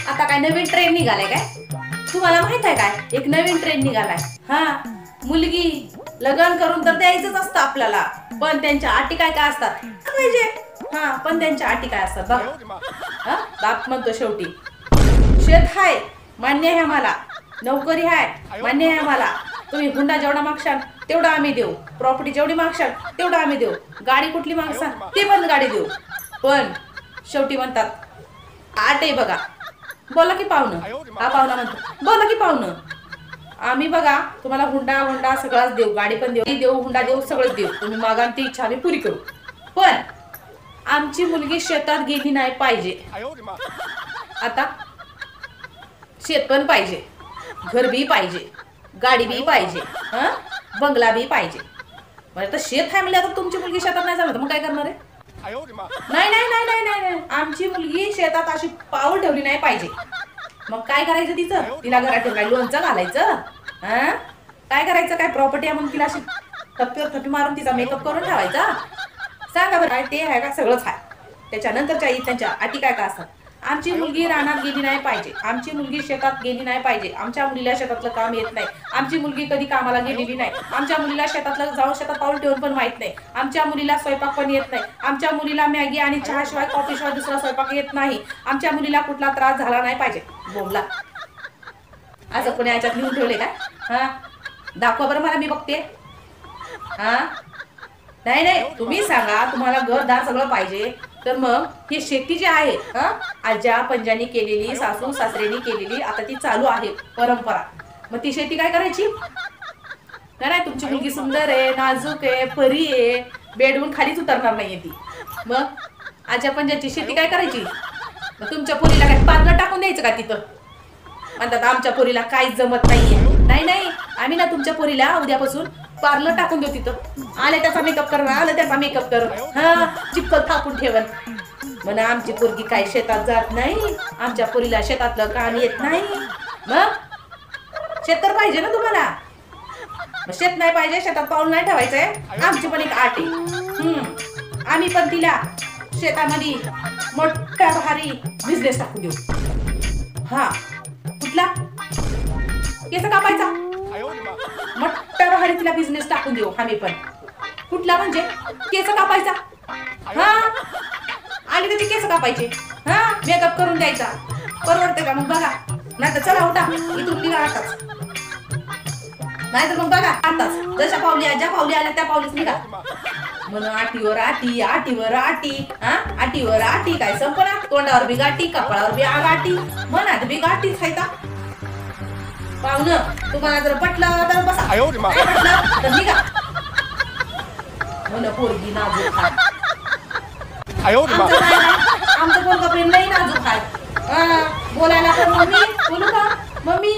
आता काय नवीन ट्रेन निघालाय काय? तुम्हाला माहित आहे काय? एक नवीन ट्रेन निघालाय. हा, मुलगी लग्न करून तर द्यायचंच असतं आपल्याला, पण त्यांच्या अटी काय काय असतात पाहिजे. हा, पण त्यांच्या अटी काय असतात बघ. हा, बाप म्हणतो शेवटी शेत हाय मान्य आहे आम्हाला, नोकरी आहे मान्य आहे आम्हाला, तुम्ही हुंडा जेवढा मागशाल तेवढा आम्ही देऊ, प्रॉपर्टी जेवढी मागशाल तेवढं आम्ही देऊ, गाडी कुठली मागसाल ते पण गाडी देऊ, पण शेवटी म्हणतात आट आहे बघा. बोला की पाहुणं. हा पाहुणा म्हणतो बोला की पाहुणं, आम्ही बघा तुम्हाला हुंडा सगळाच देऊ, गाडी पण देऊ, हुंडा देऊ, सगळंच देऊ, तुम्ही मागाल ती इच्छा आम्ही पुरी करू, पण आमची मुलगी शेतात गेली नाही पाहिजे. आता शेत पण पाहिजे, घर बी पाहिजे, गाडी बी पाहिजे, हा, बंगला बी पाहिजे. म्हणजे आता शेत आहे म्हणजे आता तुमची मुलगी शेतात नाही जाणार मग काय करणार आहे? नाही नाही नाही नाही नाही, आमची मुलगी शेतात अशी पाऊल ठेवली नाही पाहिजे. मग काय करायचं तिचं? तिला घरात ठेवून काय लोणचं घालायचं? हा, काय करायचं? काय प्रॉपर्टी आहे म्हणून तिला अशी थप्पीवर थप्पी मारून तिचा मेकअप करून ठेवायचा? सांगा बरं, काय ते आहे का? सगळंच आहे. त्याच्यानंतरच्या त्यांच्या अटी काय काय असतात? आमची मुलगी रानात गेली नाही पाहिजे, आमची मुलगी शेतात गेली नाही पाहिजे, आमच्या मुलीला शेतातलं काम येत नाही, आमची मुलगी कधी कामाला गेलेली नाही, आमच्या मुलीला शेतातलं जाऊन शेतात पाऊल ठेवून पण माहित नाही, आमच्या मुलीला स्वयंपाक पण येत नाही, आमच्या मुलीला मॅगी आणि चहाशिवाय कॉफीशिवाय दुसरा स्वयंपाक येत नाही, आमच्या मुलीला कुठला त्रास झाला नाही पाहिजे. बोंबला असं कोणी याच्यात लिहून ठेवले काय? हा, दाखवा बरं मला, मी बघते. हा, नाही नाही, तुम्ही सांगा. तुम्हाला घरदार सगळं पाहिजे तर मग ही शेती जी आहे, आज्या पंजांनी केलेली, सासू सासरेनी केलेली, आता ती चालू आहे परंपरा, मग ती शेती काय करायची? नाही, तुमची मुलगी सुंदर आहे, नाजूक आहे, परी आहे, बेडवून खालीच उतरणार नाहीये ती, मग आज्या पंजाची शेती काय करायची? मग तुमच्या पोरीला काय पार्लर टाकून द्यायचं का तिथं? म्हणतात आमच्या पोरीला काहीच जमत नाहीये. नाही नाही, आम्ही ना तुमच्या पोरीला उद्यापासून पार्लर टाकून देऊ तिथं, आले त्याचा मेकअप कर, आलं त्याचा मेकअप कर, हा, चिपकल थापून ठेवन. म्हणा आमची पोरगी काय शेतात जात नाही, आमच्या पोरीला शेतातलं काम येत नाही. मग शेत तर पाहिजे ना तुम्हाला, मग शेत नाही पाहिजे, शेतात पाऊल नाही ठेवायचंय. आमची पण एक आट आहे, आम्ही पण तिला शेतामध्ये मोठा भारी बिझनेस टाकून देऊ. हा, कुठला? केस कापायचा, मोठा भारी तिला बिझनेस टाकून देऊ आम्ही पण. कुठला म्हणजे? केस कापायचा. हा, आली तर ती केस कापायचे, हा, मेकअप करून द्यायचा. परवडते का? मग बघा, नाही तर चला उठा इथून निघा आताच, नाही तर मग बघा आताच जशा पावली ज्या पावली आल्या त्या पावलीच निघा. म्हण आटीवर आटी, आटीवर आटी, हा, आटीवर आटी काय संपना, तोंडावर बी गाठी, कपाळावर बी गाठी, मनात बी गाठीच आहे का? पाहुणं, तुम्हाला जर पटलं तर बसा, नाही पटलं तर निघा. म्हण पोरगी नाजूक आहे, आमचं पोरगं प्रेम नाही नाजूक आहे. बोलायला पण मम्मी बोलू का? मम्मी